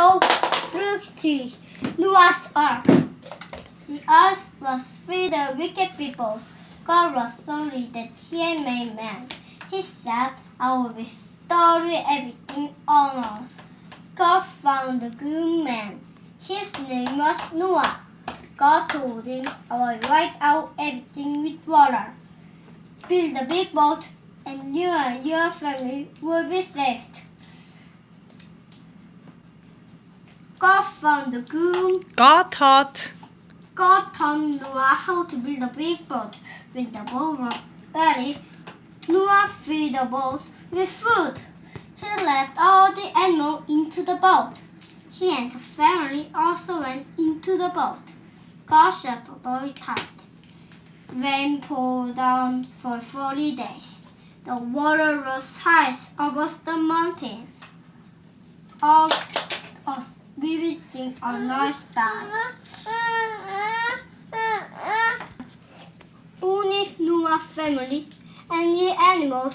Brooksy, Noah's Ark. The earth was filled with wicked people. God was sorry that he had made man. He said, I will restore everything on earth. God found a good man. His name was Noah. God told him, I will wipe out everything with water. Build a big boat, and you and your family will be saved. God found a good God taught Noah how to build a big boat. When the boat was ready, Noah filled the boat with food. He let all the animals into the boat. He and his family also went into the boat. God shut the door tight. Rain poured down for 40 days. The water rose high above the mountains. All was visiting a nice time. Only Noah's family and the animals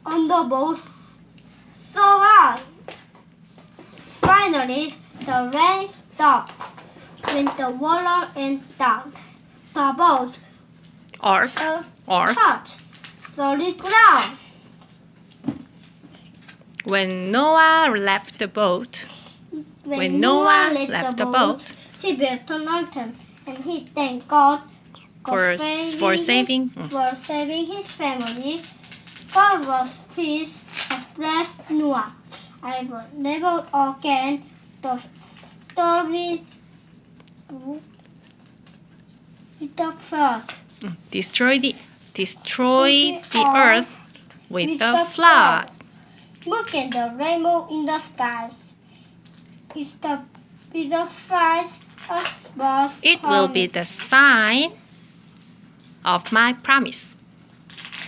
on the boat survived. Finally, the rain stopped. When the water went down, the boat touched solid ground. When Noah left the boat, When Noah left the boat, he built an altar and he thanked God for saving his family. God was pleased and blessed Noah. I will never again the story with the flood. Destroy the earth with the flood. Look at the rainbow in the skies. It's the flies of God's It will be the sign of my promise.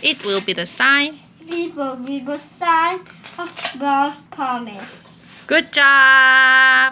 It will be the sign. It will be the sign of God's promise. Good job!